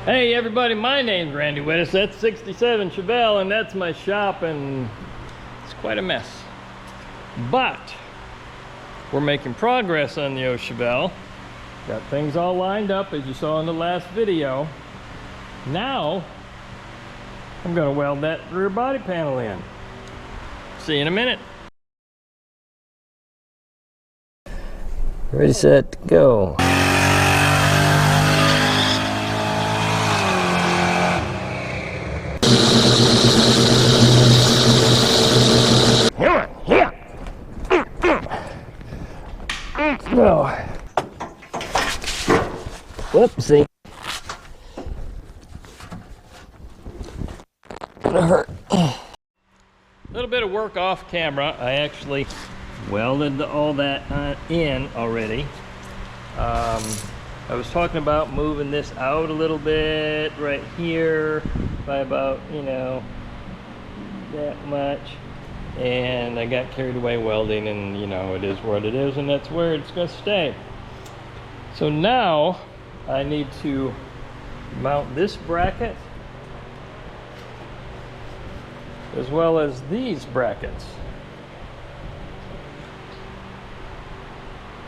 Hey everybody, my name's Randy Wittis. That's 67 Chevelle, and that's my shop, and it's quite a mess. But we're making progress on the Chevelle. Got things all lined up as you saw in the last video. Now I'm gonna weld that rear body panel in. See you in a minute. Ready, set, go. No. Whoopsie. Gonna hurt. A little bit of work off camera. I actually welded all that in already. I was talking about moving this out a little bit right here by about, that much. And I got carried away welding, and it is what it is, and that's where it's going to stay. So now I need to mount this bracket as well as these brackets.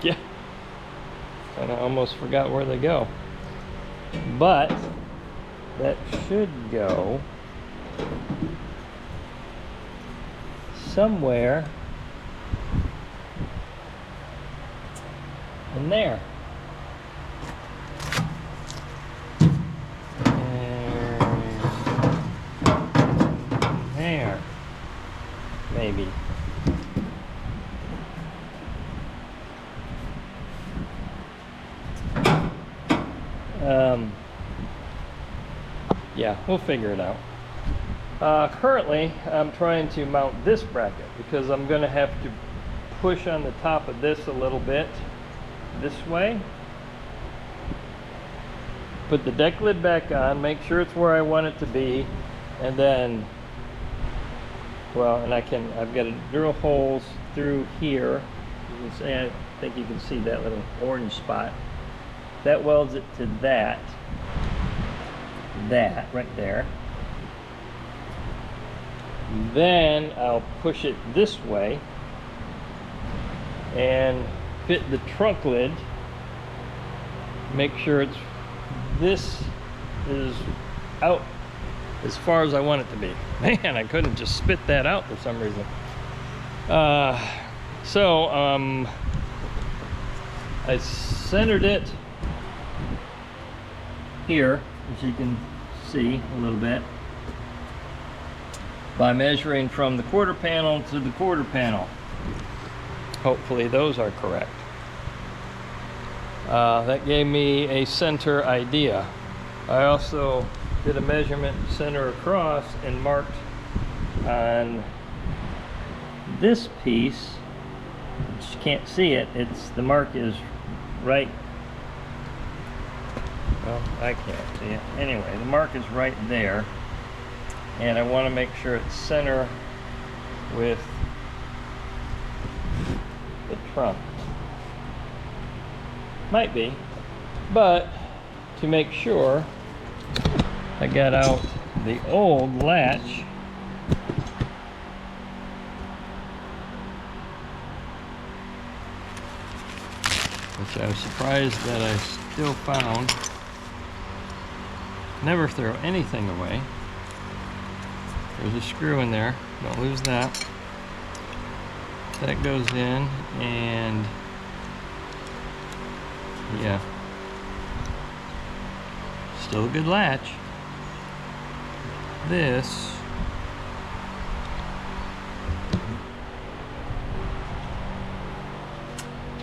Yeah, and I almost forgot where they go, but that should go somewhere in there. There. Maybe. Yeah, we'll figure it out. Currently, I'm trying to mount this bracket because I'm going to have to push on the top of this a little bit this way. Put the deck lid back on, make sure it's where I want it to be, and then, well, and I've got to drill holes through here. You can see, I think you can see that little orange spot. That welds it to that right there. Then I'll push it this way and fit the trunk lid. Make sure this is out as far as I want it to be. Man, I couldn't just spit that out for some reason. I centered it here, as you can see a little bit, by measuring from the quarter panel to the quarter panel. Hopefully those are correct. That gave me a center idea. I also did a measurement center across and marked on this piece, which you can't see it, the mark is right, well, I can't see it. Anyway, the mark is right there. And I want to make sure it's center with the trunk. Might be, but to make sure, I got out the old latch. Which I was surprised that I still found. Never throw anything away. There's a screw in there, don't lose that. That goes in, and yeah, still a good latch. This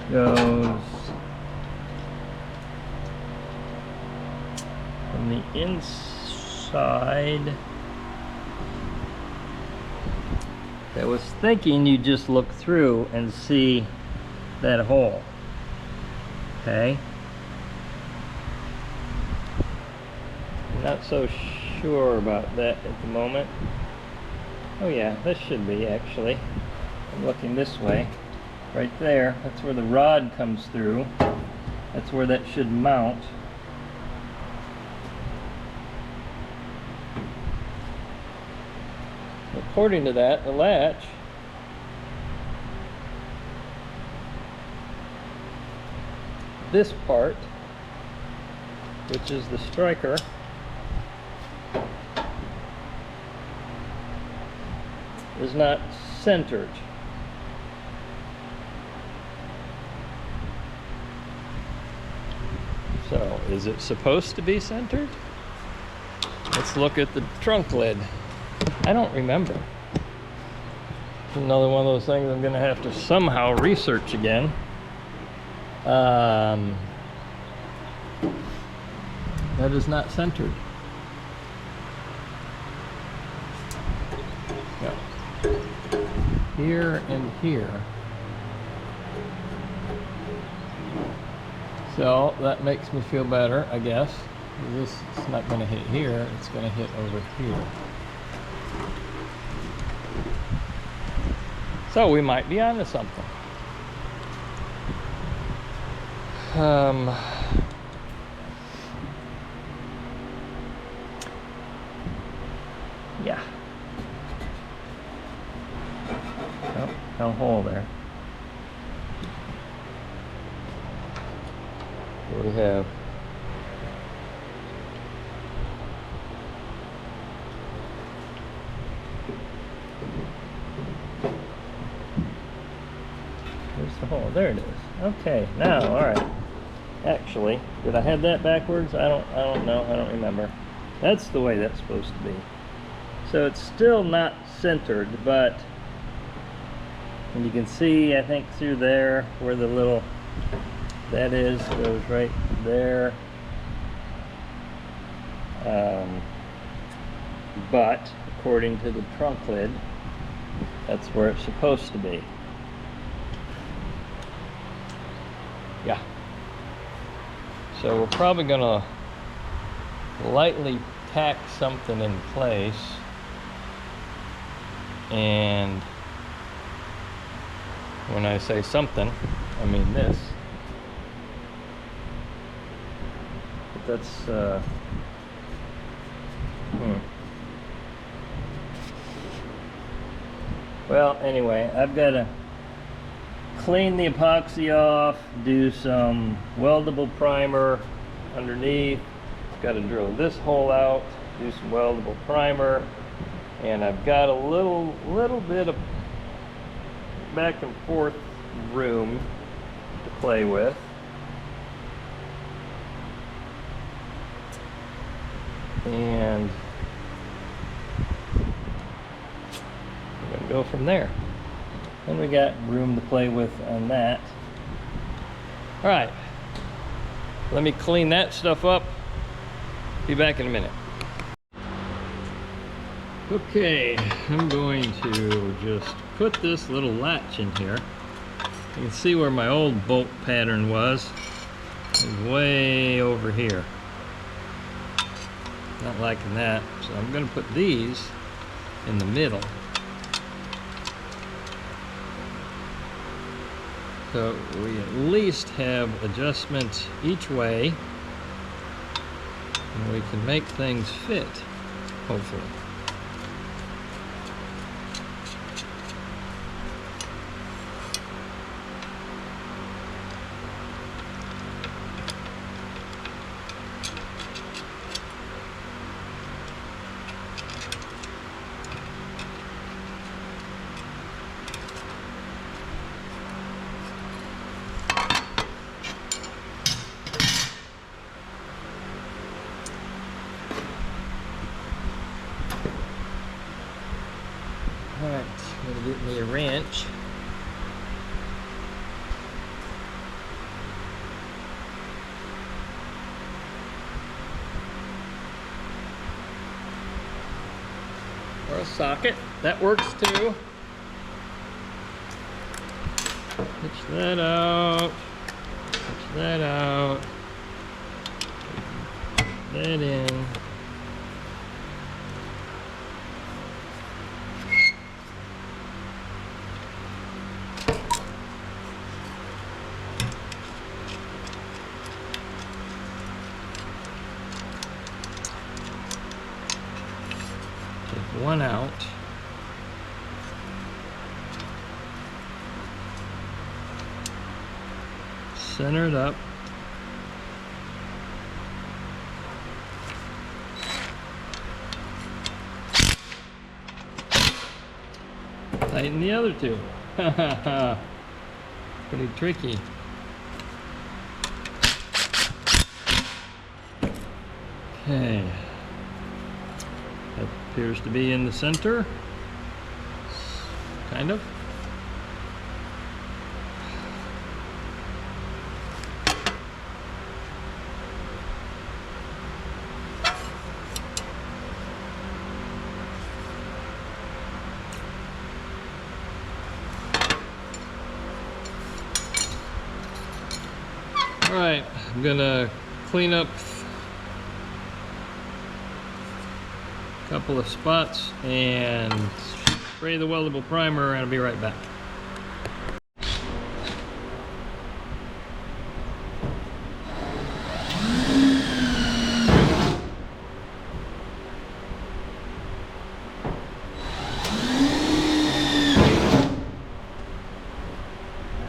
goes from the inside. I was thinking you just look through and see that hole. Okay. Not so sure about that at the moment. Oh yeah, this should be actually. I'm looking this way. Right there, that's where the rod comes through. That's where that should mount. according to that, the latch this part, which is the striker, is not centered. So, is it supposed to be centered? Let's look at the trunk lid. I don't remember. Another one of those things I'm gonna have to somehow research again. That is not centered. No. Here and here. So that makes me feel better, I guess. This is not going to hit here, it's going to hit over here. So we might be onto something. Yeah. Oh, no hole there. What do we have? Where's the hole? There it is. Okay, now, all right. Actually, did I have that backwards? I don't know. I don't remember. That's the way that's supposed to be. So it's still not centered, but and you can see, I think, through there where the little that is, goes right there. But according to the trunk lid, that's where it's supposed to be. Yeah. So we're probably gonna lightly tack something in place, and when I say something, I mean this. But that's Well, anyway, I've got to clean the epoxy off, do some weldable primer underneath. Got to drill this hole out, do some weldable primer, and I've got a little bit of back and forth room to play with. And we're gonna go from there. Then we got room to play with on that. All right, let me clean that stuff up. Be back in a minute. Okay, I'm going to just put this little latch in here. You can see where my old bolt pattern was. It's way over here. Not liking that, so I'm going to put these in the middle. So we at least have adjustments each way, and we can make things fit, hopefully. Alright, I'm going to get me a wrench. Or a socket, that works too. Pitch that out, pitch that out, put that in. One out. center it up. Tighten the other two. Pretty tricky. Okay. That appears to be in the center. Kind of. All right, I'm gonna clean up a couple of spots and spray the weldable primer, and I'll be right back.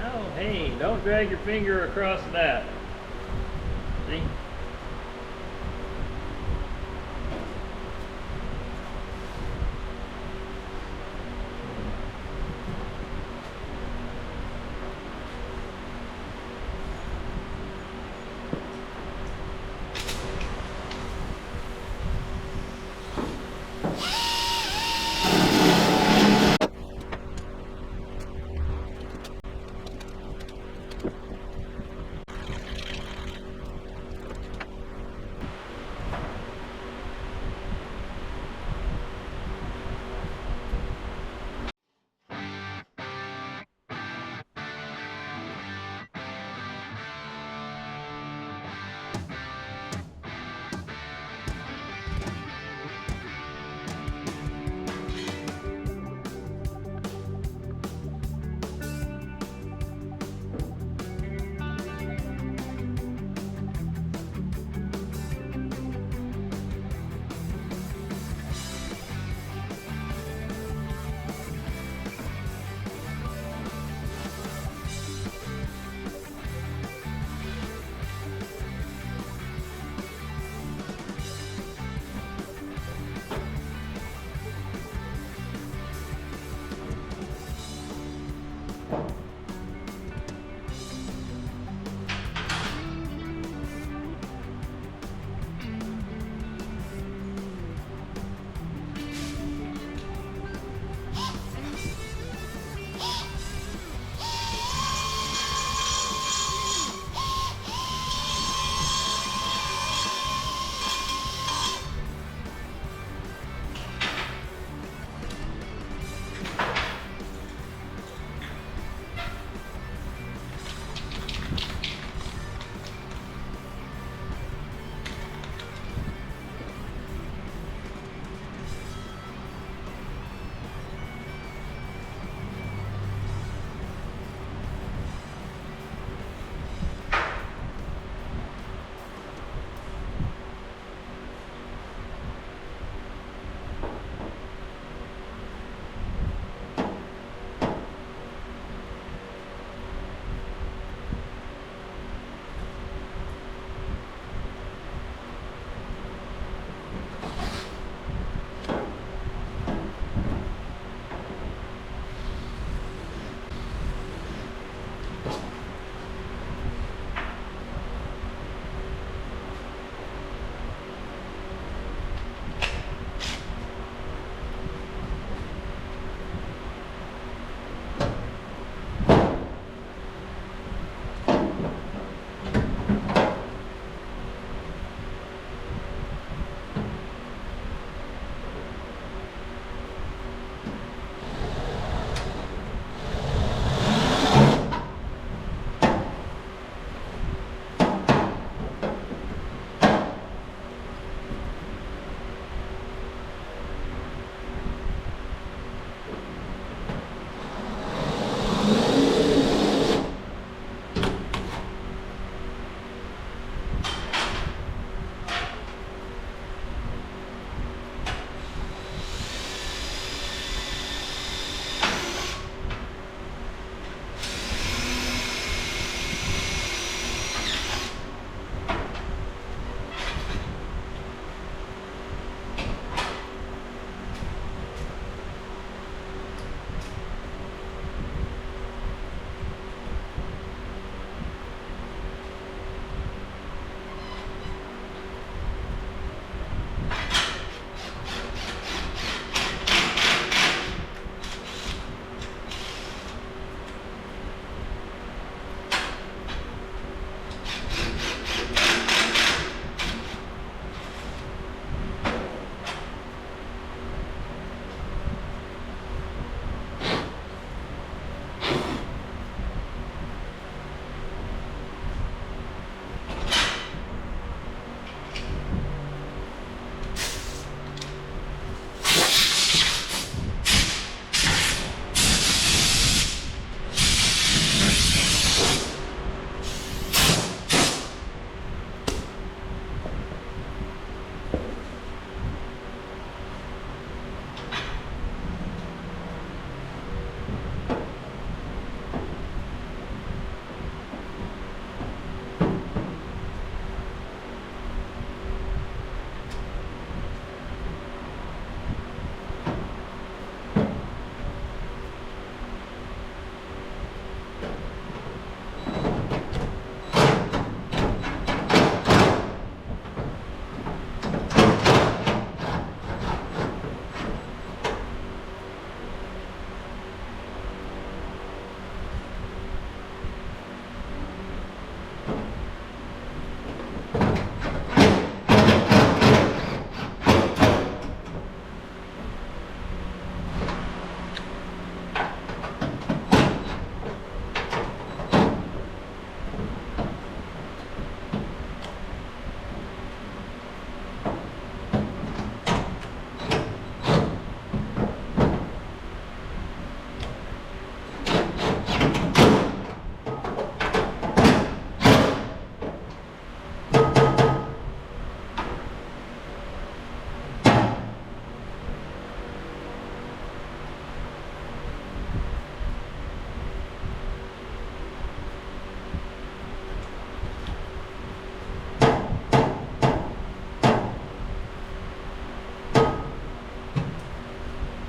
Oh, hey, don't drag your finger across that. See?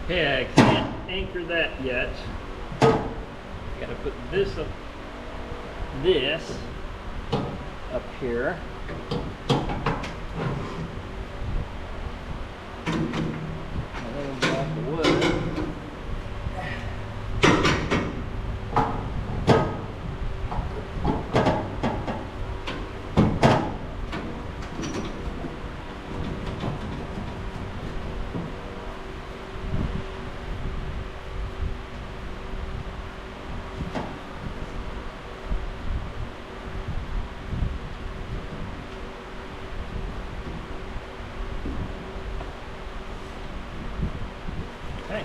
Okay, I can't anchor that yet. Gotta put this up here. A little block of wood. Okay.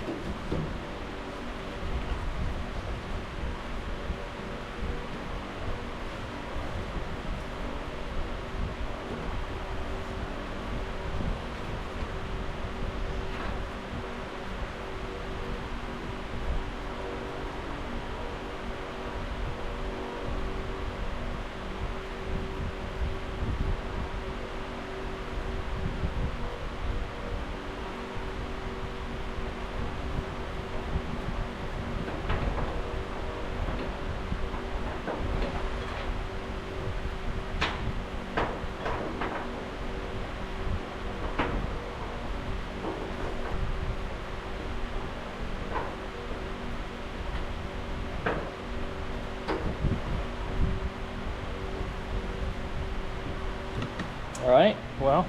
All right, well,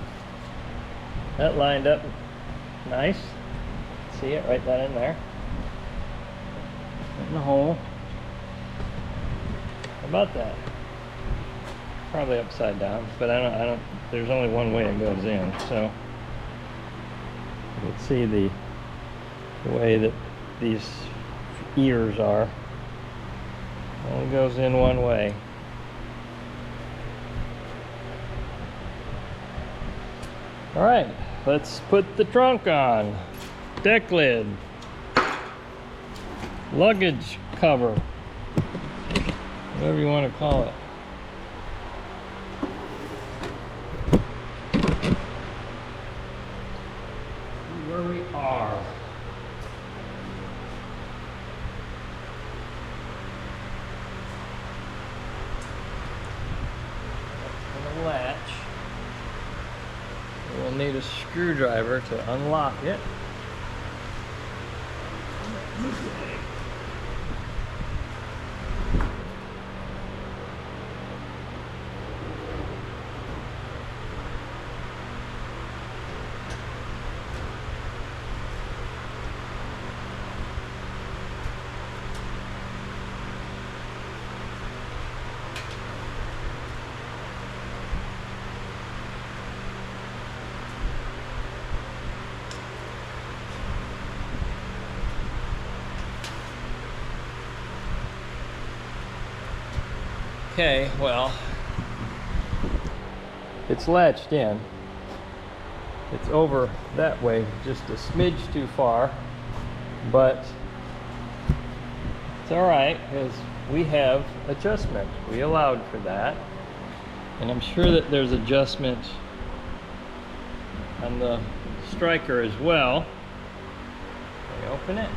that lined up nice. See it right down in there. In the hole. How about that? Probably upside down, but I don't, there's only one way it goes in, so you can see the way that these ears are. Only goes in one way. All right, let's put the trunk on. Deck lid. Luggage cover. Whatever you want to call it. Where we are. That's the latch. We'll need a screwdriver to unlock it. Okay, well, it's latched in. It's over that way, just a smidge too far, but it's all right because we have adjustment. We allowed for that, and I'm sure that there's adjustment on the striker as well. Can we open it?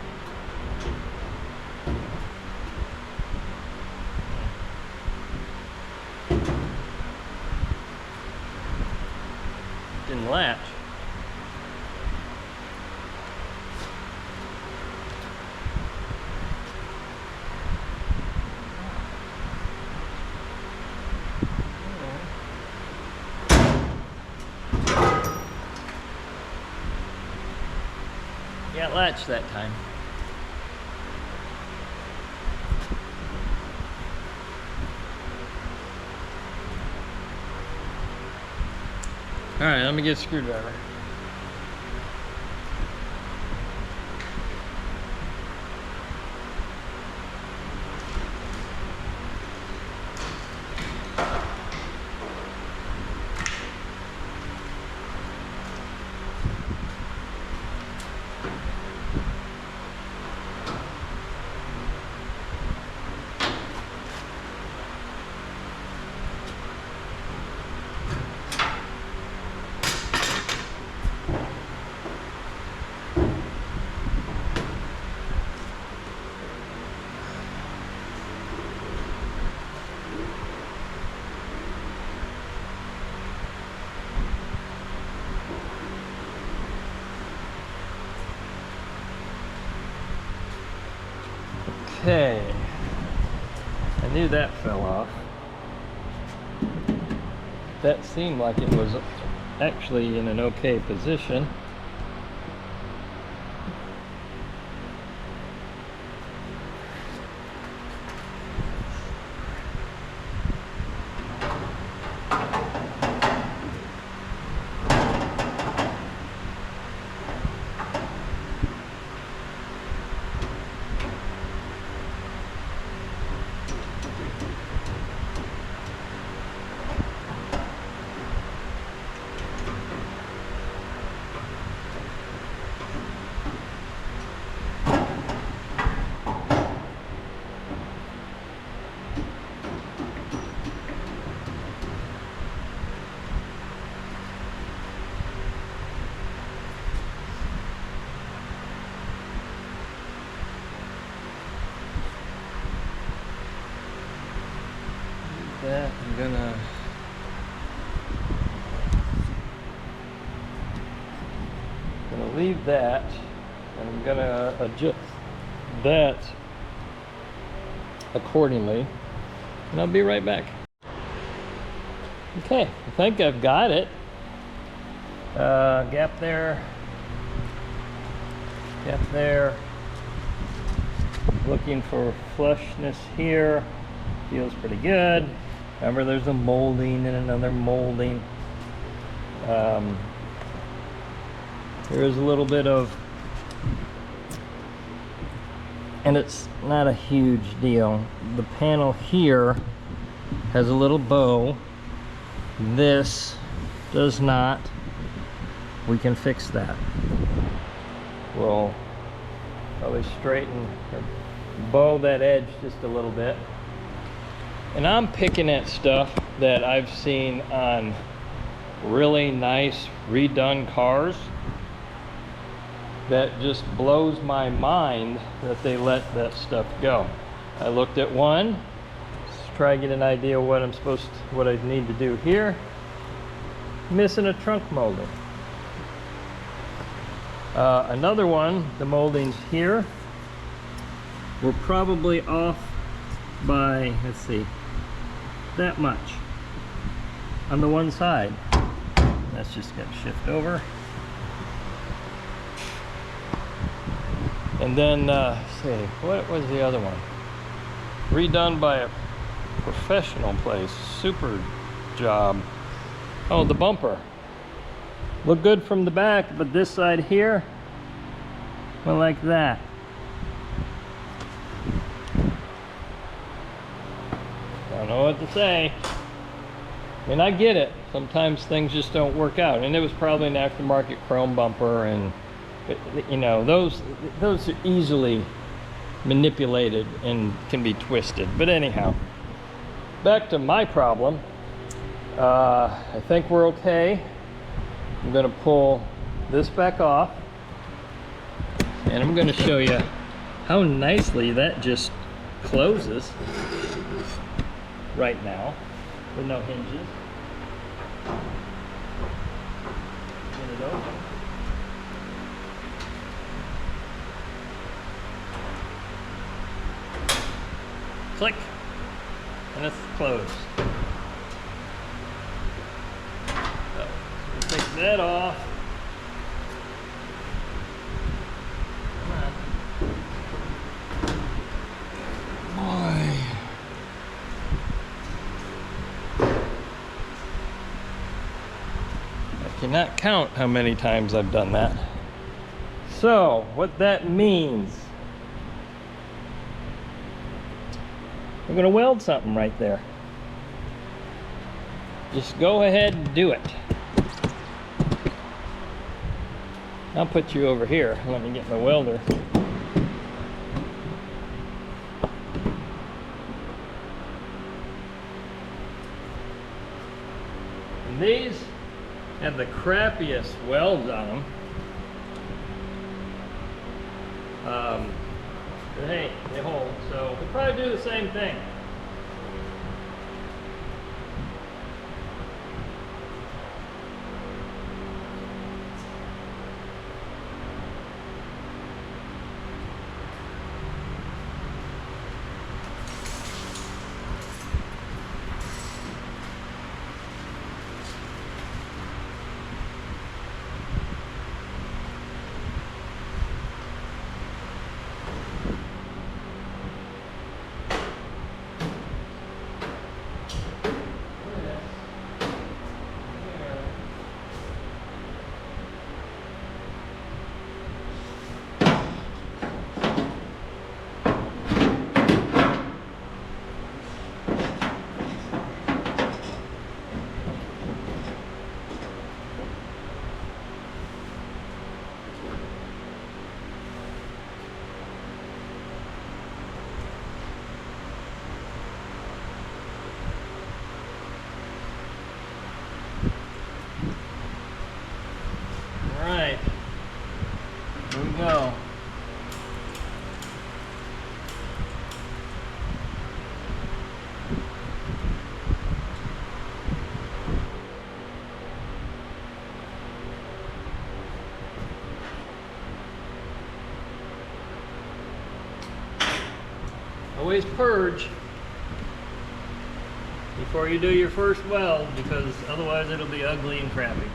Didn't latch. Yeah, it latched that time. All right, let me get a screwdriver. Okay. I knew that fell off. That seemed like it was actually in an okay position. That I'm gonna leave that, and I'm gonna adjust that accordingly, and I'll be right back. Okay, I think I've got it. Gap there, gap there. Looking for flushness here. Feels pretty good. Remember, there's a molding and another molding. There is a little bit of, and it's not a huge deal. The panel here has a little bow. This does not. We can fix that. We'll probably straighten or bow that edge just a little bit. And I'm picking at stuff that I've seen on really nice redone cars that just blows my mind that they let that stuff go. I looked at one, let's try to get an idea of what I need to do here. Missing a trunk molding. Another one, the moldings here were probably off by, let's see, that much on the one side. That's just got to shift over. And then, see, what was the other one? Redone by a professional place, super job. Oh, the bumper. Looked good from the back, but this side here went like that. Don't know what to say. I mean, I get it. Sometimes things just don't work out. And it was probably an aftermarket chrome bumper, and you know, those are easily manipulated and can be twisted. But anyhow, back to my problem. I think we're okay. I'm going to pull this back off, and I'm going to show you how nicely that just closes right now with no hinges. Get it open. Click, and it's closed. So we'll take that off. Cannot count how many times I've done that. So what that means, we're going to weld something right there. Just go ahead and do it. I'll put you over here. Let me get my welder. And these have the crappiest welds on them. But hey, they hold, so we'll probably do the same thing. All right, here we go. Always purge before you do your first weld, because otherwise it'll be ugly and crappy.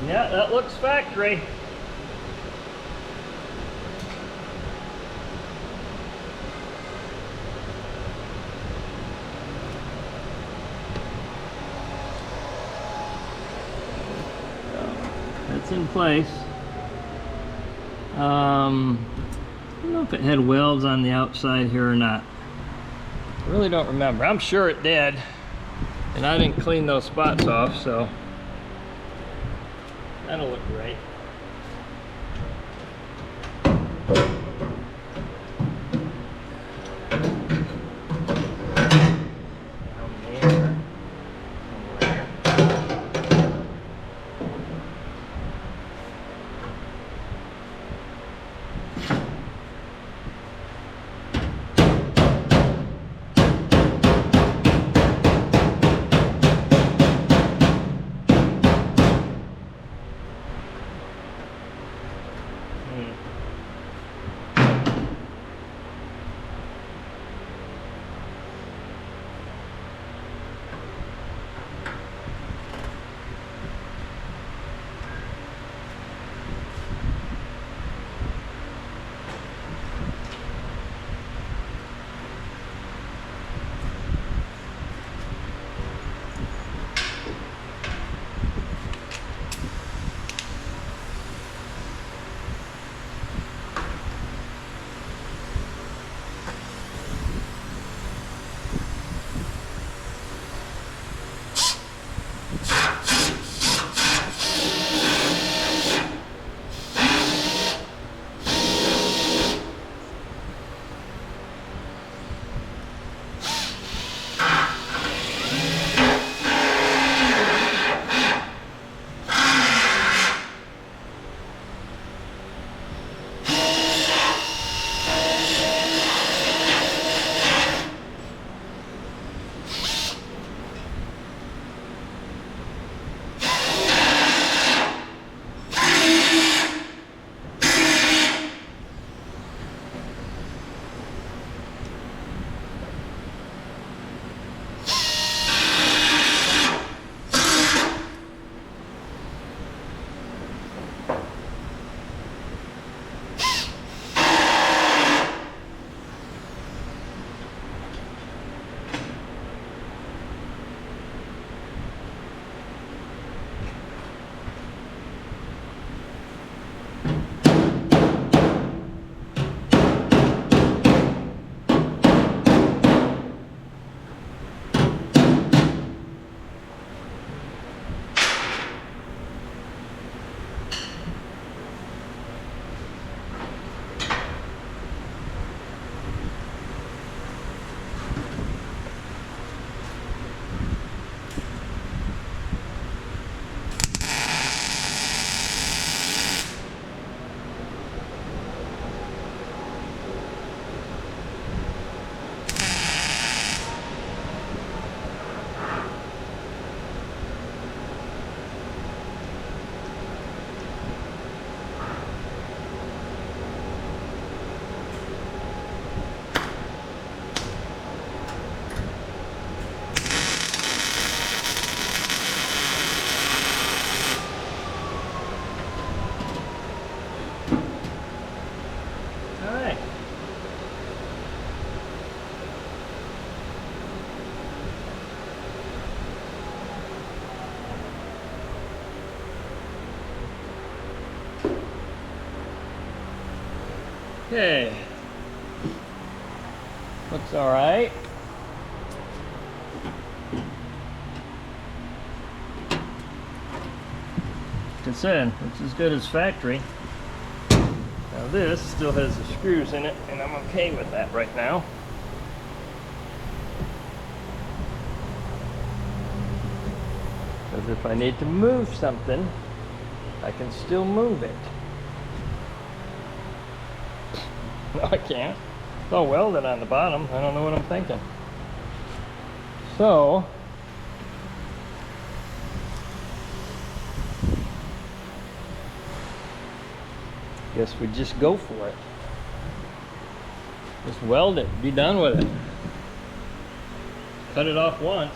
Yeah, that looks factory. That's in place. I don't know if it had welds on the outside here or not. I really don't remember. I'm sure it did. And I didn't clean those spots off, so that'll look great. Okay. Looks all right. Like I said, it's as good as factory. Now this still has the screws in it, and I'm okay with that right now. Because if I need to move something, I can still move it. No, I can't. It's all welded on the bottom. I don't know what I'm thinking. So, guess we just go for it. Just weld it, be done with it. Cut it off once.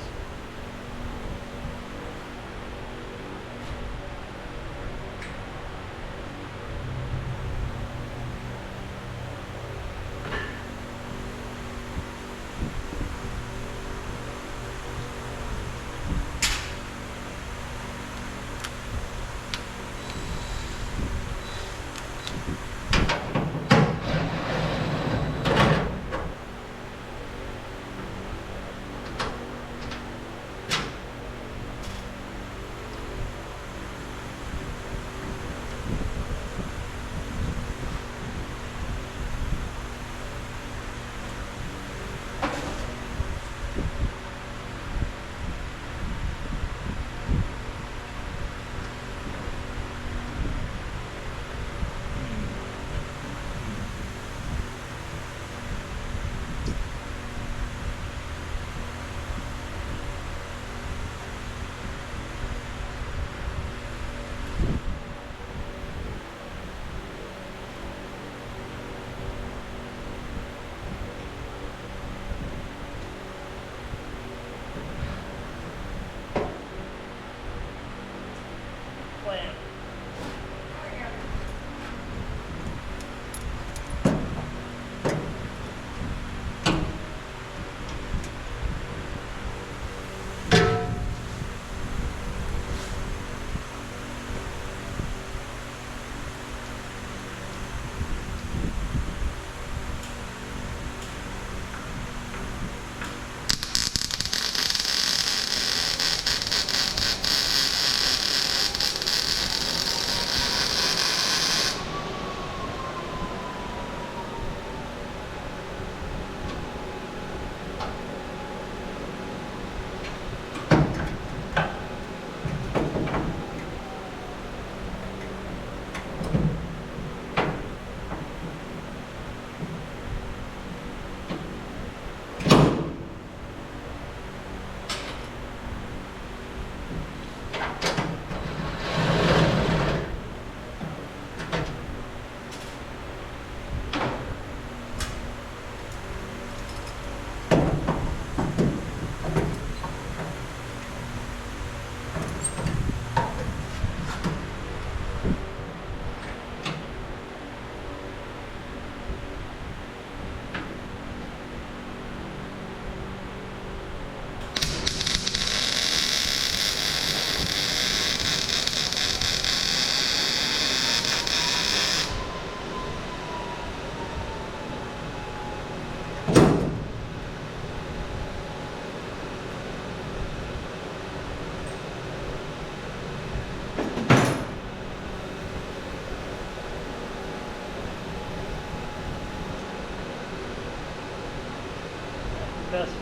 Best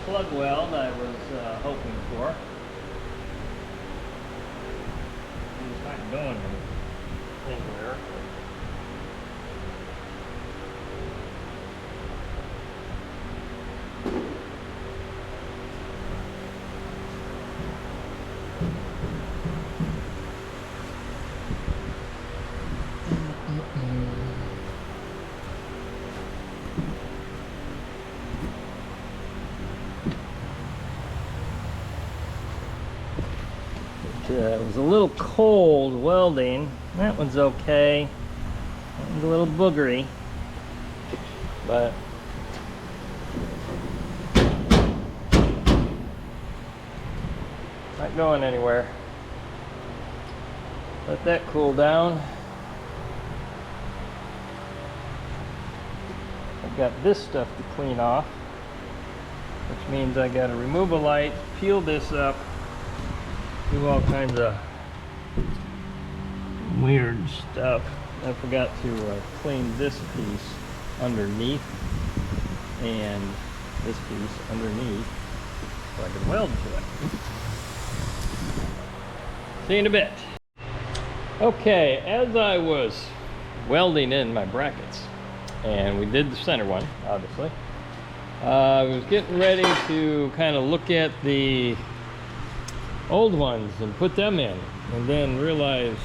plug weld I was hoping for. It's not going anywhere. It was a little cold welding. That one's okay. That one's a little boogery, but not going anywhere. Let that cool down. got this stuff to clean off, which means I got to remove a light, peel this up, do all kinds of weird stuff. I forgot to clean this piece underneath and this piece underneath so I can weld to it. See you in a bit. Okay, as I was welding in my brackets, and we did the center one, obviously, I was getting ready to kind of look at the old ones and put them in, and then realized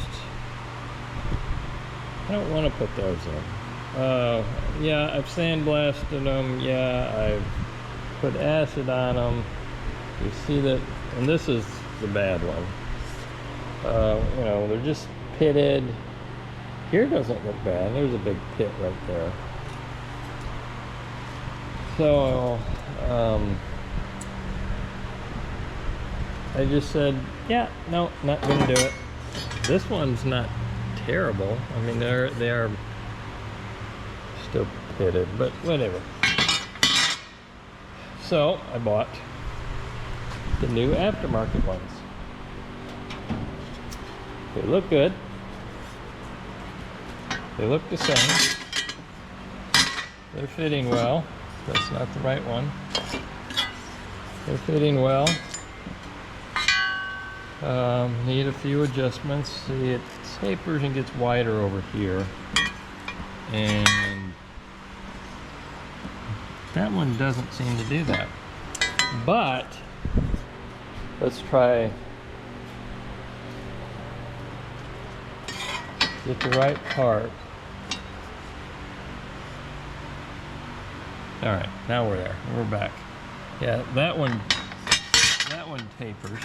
I don't want to put those in. Yeah, I've sandblasted them. Yeah, I've put acid on them. You see that, and this is the bad one. You know, they're just pitted. Here doesn't look bad. There's a big pit right there. So, I just said, yeah, no, not gonna do it. This one's not terrible. I mean, they are still pitted, but whatever. So I bought the new aftermarket ones. They look good. They look the same. They're fitting well. That's not the right one. They're fitting well. Need a few adjustments. See, it tapers and gets wider over here. And that one doesn't seem to do that. But let's try get the right part. All right, now we're there. We're back. Yeah, that one tapers.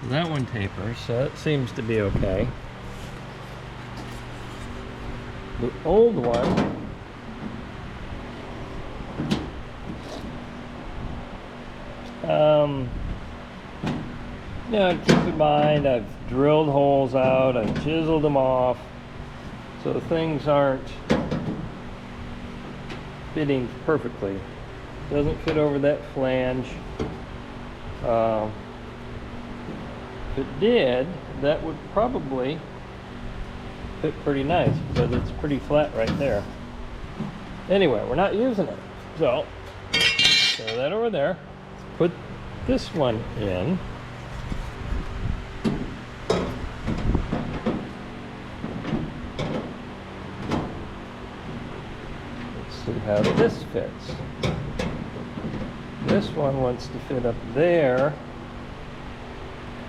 That one tapers, so that seems to be okay. The old one, yeah, keep in mind I've drilled holes out, I've chiseled them off, so things aren't fitting perfectly. Doesn't fit over that flange. If it did, that would probably fit pretty nice because it's pretty flat right there. Anyway, we're not using it, so throw that over there. Put this one in. Let's see how this fits. This one wants to fit up there.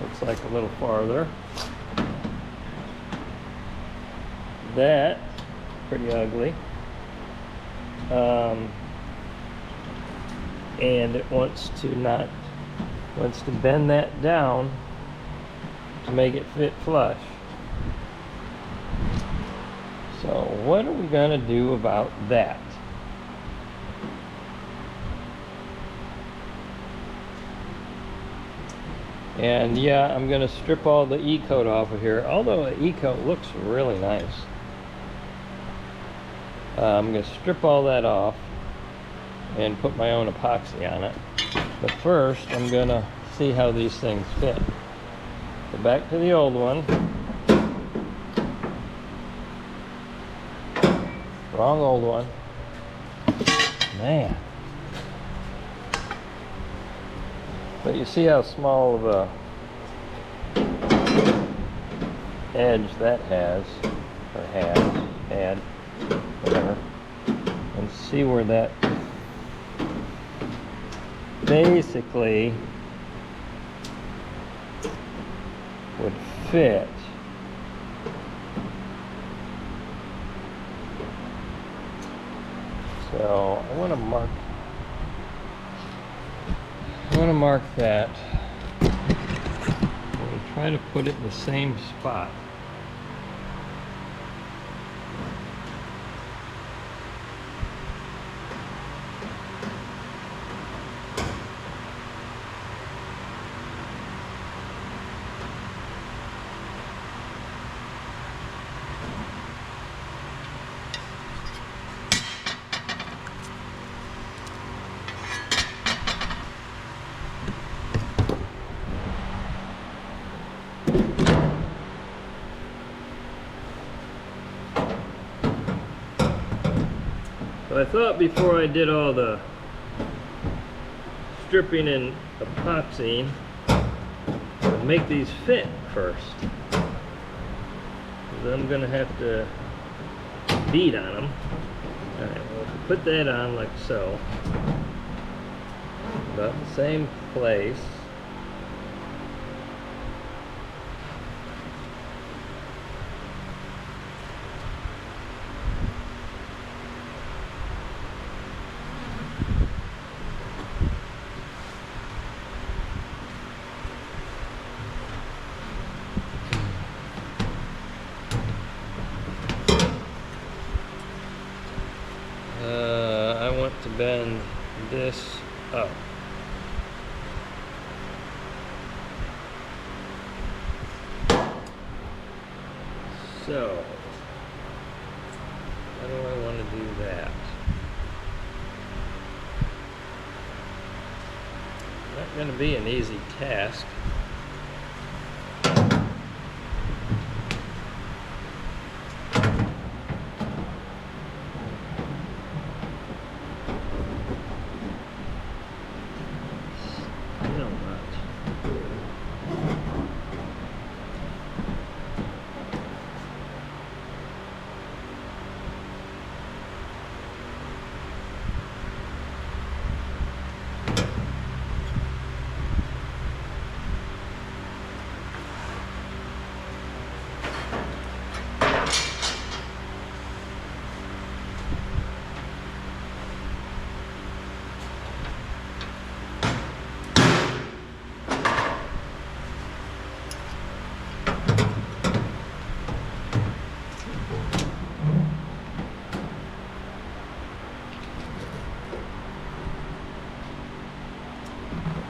Looks like a little farther. That, pretty ugly. And it wants to bend that down to make it fit flush. So what are we gonna do about that? And yeah, I'm gonna strip all the E-coat off of here, although the E-coat looks really nice. I'm gonna strip all that off and put my own epoxy on it. But first, I'm gonna see how these things fit. Go back to the old one. Wrong old one. Man. But you see how small of a edge that has, or had, whatever. And see where that basically would fit. So I want to mark that. I'm going to try to put it in the same spot. So I thought before I did all the stripping and epoxying, I'd make these fit first. Because I'm going to have to bead on them. Alright, well, if we put that on like so, about the same place. I want to bend this up. So, how do I want to do that? Not going to be an easy task.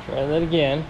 Try that again.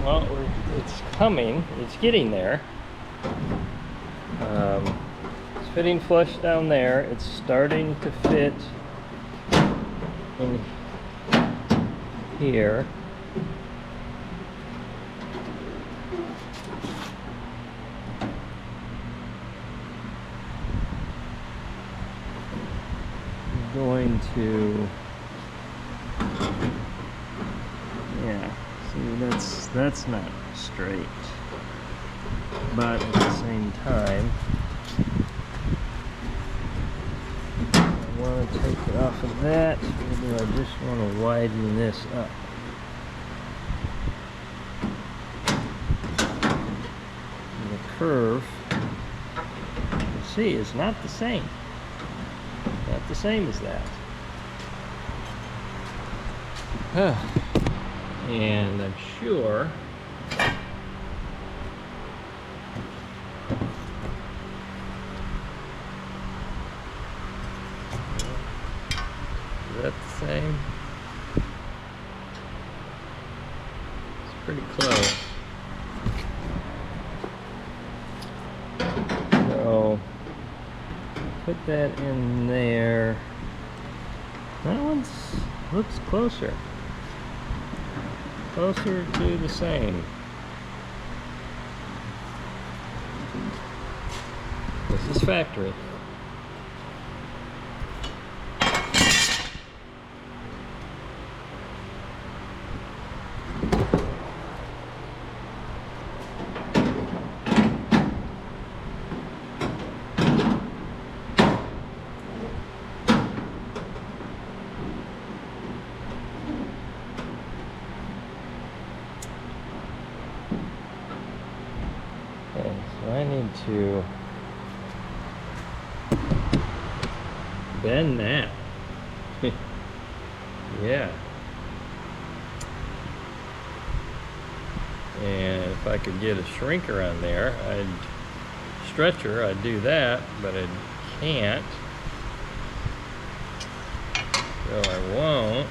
Well, it's coming. It's getting there. It's fitting flush down there. It's starting to fit in here. I'm going to, yeah. See, that's not straight, but at the same time, I want to take it off of that, maybe I just want to widen this up. curve, you see, is not the same. Not the same as that. And I'm sure is that the same? It's pretty close. So put that in there. That one's looks closer. Closer to the same. This is factory. Okay, so I need to bend that. Yeah. And if I could get a shrinker on there, stretcher, I'd do that, but I can't. So I won't.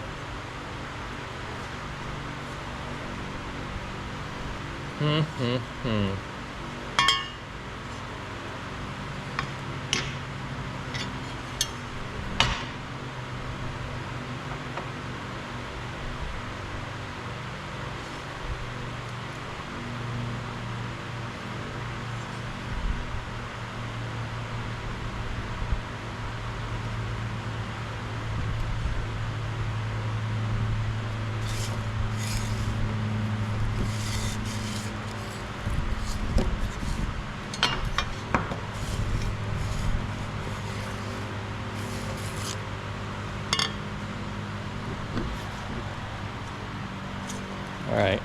All right,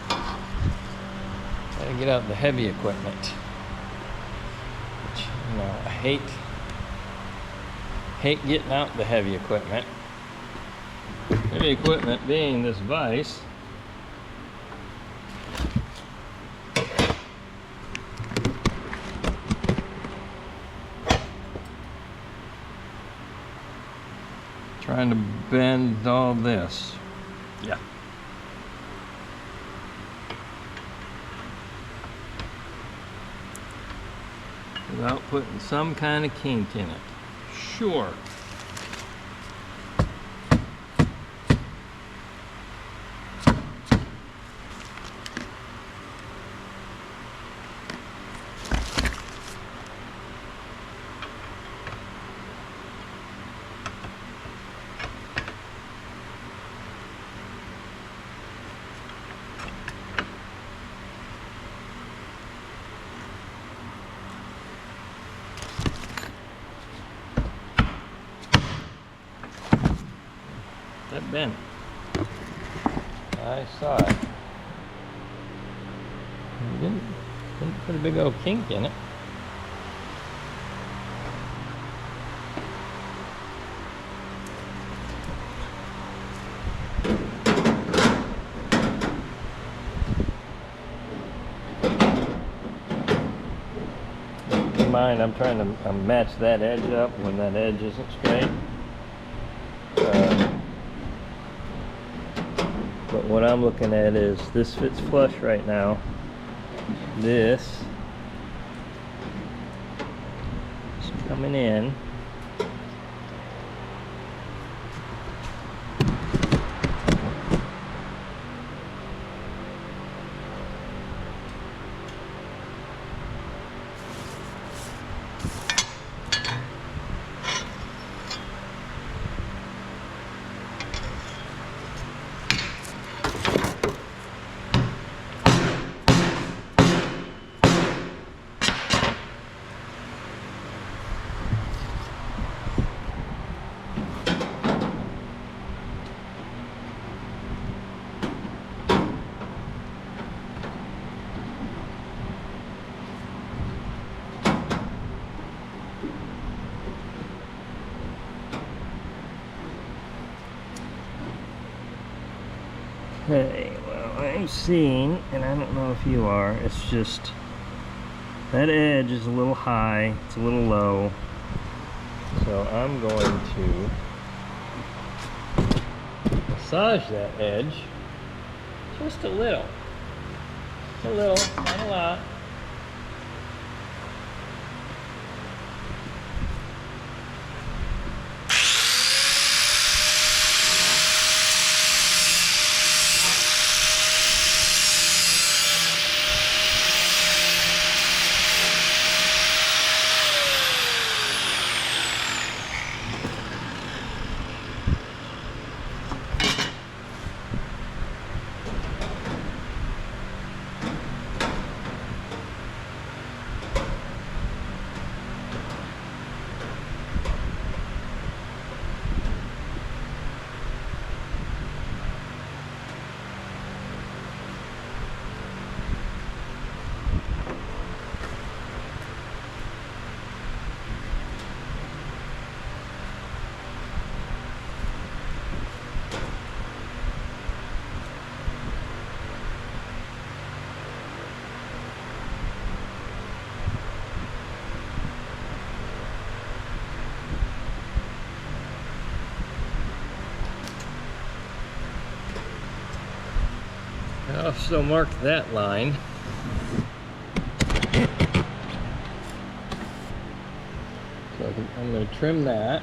gotta get out the heavy equipment, which, you know, I hate getting out the heavy equipment. Heavy equipment being this vise. Trying to bend all this. Yeah. Without putting some kind of kink in it. Sure. That bent. I saw it. Didn't put a big old kink in it. Keep in mind, I'm trying to match that edge up when that edge isn't straight. But what I'm looking at is this fits flush right now. This is coming in. Okay, well, I'm seeing, and I don't know if you are, it's just that edge is a little high, it's a little low. So I'm going to massage that edge just a little. Just a little, not a lot. I also marked that line. So I'm going to trim that.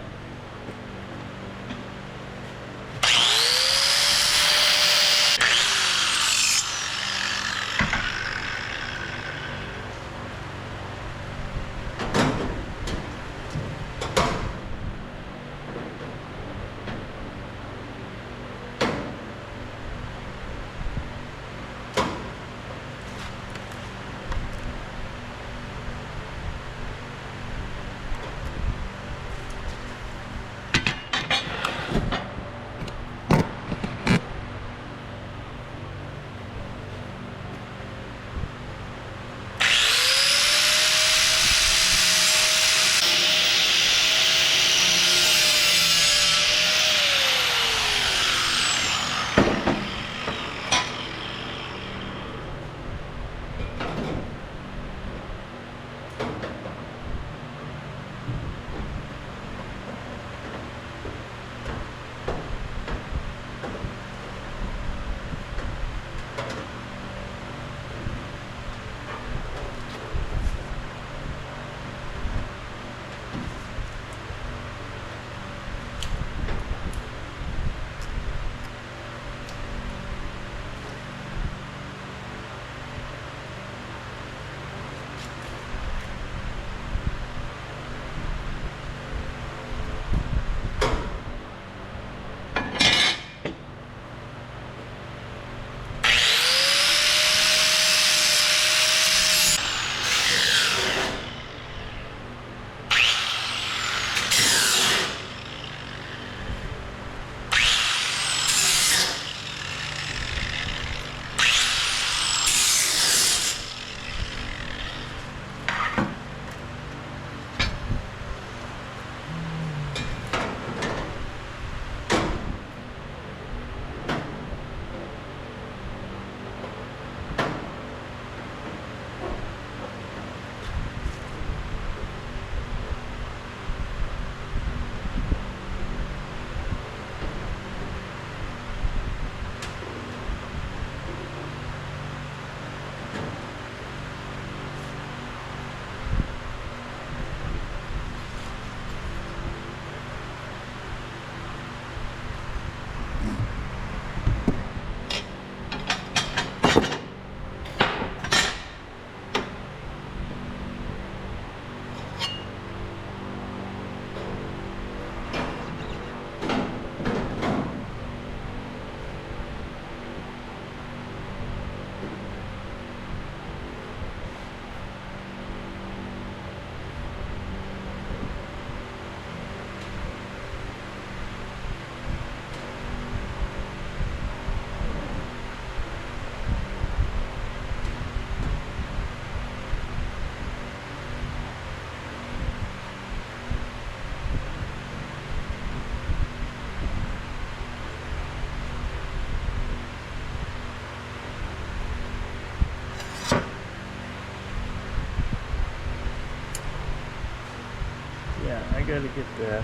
gotta get that.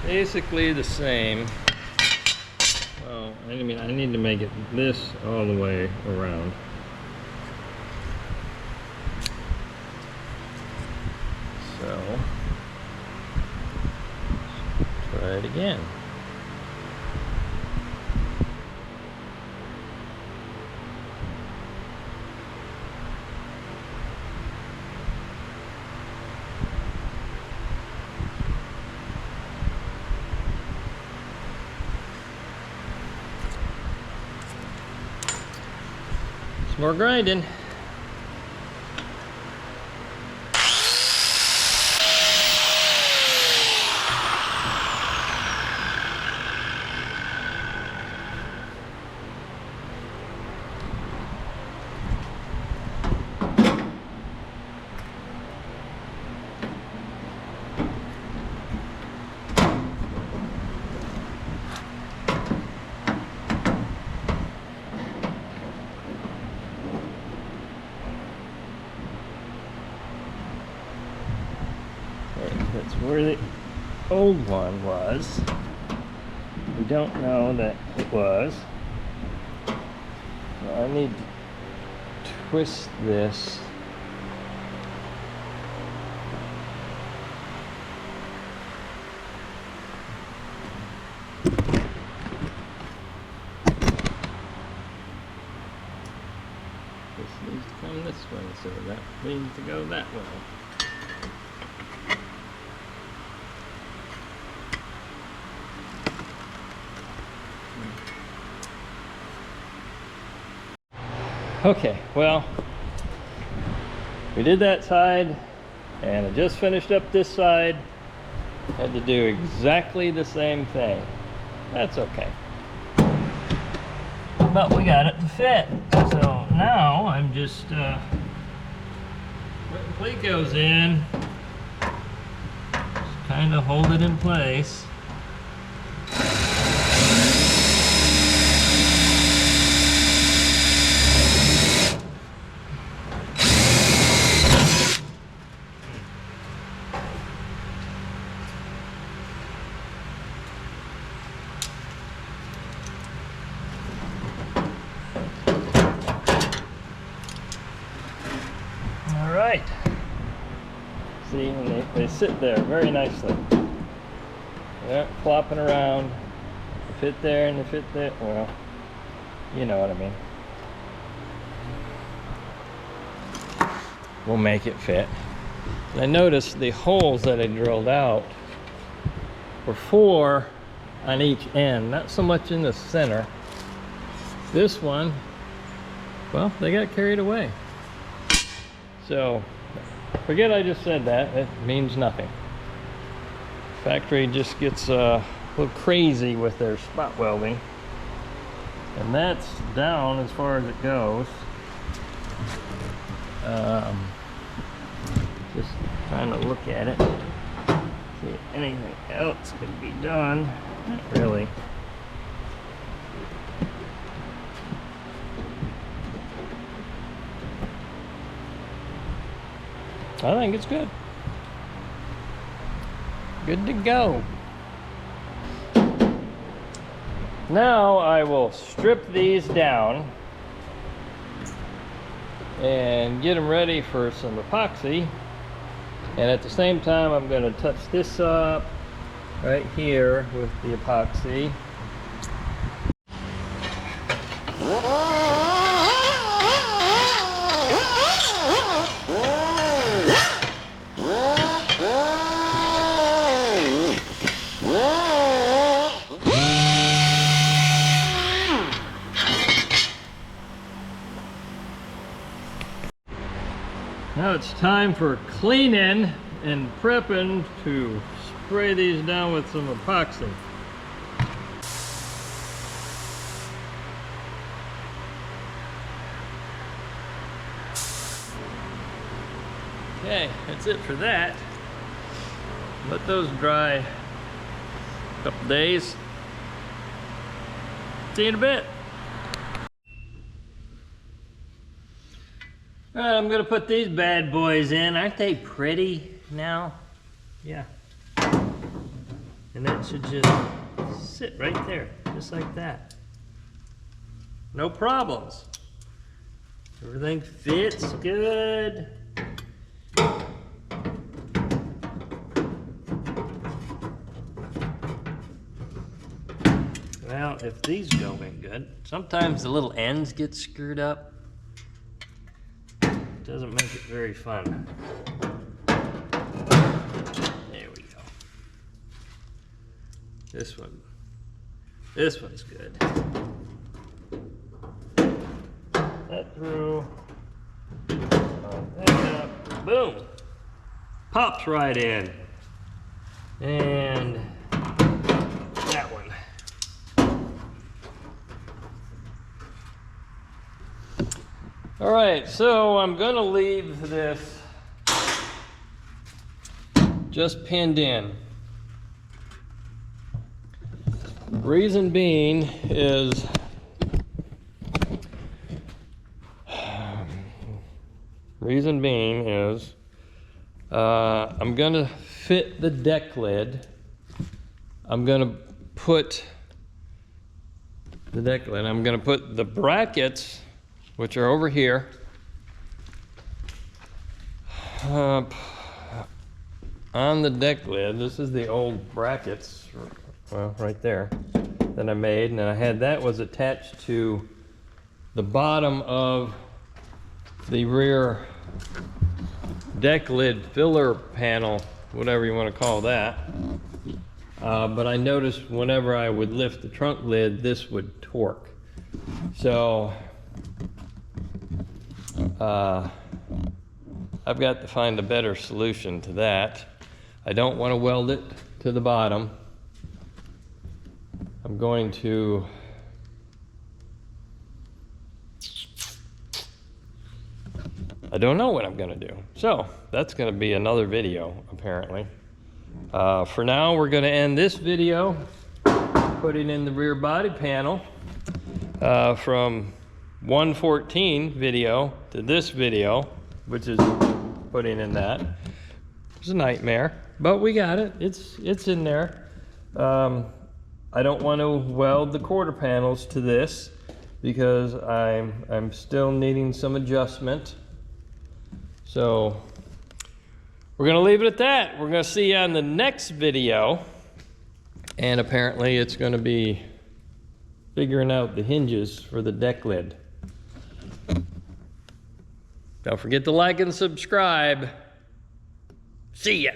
Basically the same. Well, I mean, I need to make it this all the way around. So, try it again. Some more grinding. That's where the old one was. We don't know that it was. So I need to twist this. This needs to come this way, so that needs to go that way. Okay, well, we did that side, and I just finished up this side. Had to do exactly the same thing. That's okay. But we got it to fit. So now I'm just putting plecos in. Just kind of hold it in place. Right. See, and they sit there very nicely. They're not flopping around. They fit there and they fit there. Well, you know what I mean. We'll make it fit. And I noticed the holes that I drilled out were 4 on each end, not so much in the center. This one, well, they got carried away. So, forget I just said that. It means nothing. Factory just gets a little crazy with their spot welding. And that's down as far as it goes. Just trying to look at it. See if anything else could be done. Not really. I think it's good. Good to go. Now I will strip these down and get them ready for some epoxy. And at the same time, I'm going to touch this up right here with the epoxy. Now it's time for cleaning and prepping to spray these down with some epoxy. Okay, that's it for that. Let those dry a couple days. See you in a bit. All right, I'm gonna put these bad boys in. Aren't they pretty now? Yeah. And that should just sit right there, just like that. No problems. Everything fits good. Well, if these go in good, sometimes the little ends get screwed up. It doesn't make it very fun. There we go. This one's good. That through. That up. Boom. Pops right in. And that one. All right, so I'm gonna leave this just pinned in. Reason being is I'm gonna fit the deck lid. I'm gonna put the brackets, which are over here, on the deck lid. This is the old brackets, well, right there, that I made, and I had that was attached to the bottom of the rear deck lid filler panel, whatever you want to call that. But I noticed whenever I would lift the trunk lid, this would torque. So I've got to find a better solution to that. I don't want to weld it to the bottom. I'm going to I don't know what I'm going to do. So that's going to be another video, apparently. For now, we're going to end this video putting in the rear body panel. From 114 video to this video, which is putting in that. It's a nightmare, but we got it. It's in there. I don't want to weld the quarter panels to this because I'm still needing some adjustment. So we're gonna leave it at that. We're gonna see you on the next video, and apparently it's gonna be figuring out the hinges for the deck lid. Don't forget to like and subscribe. See ya.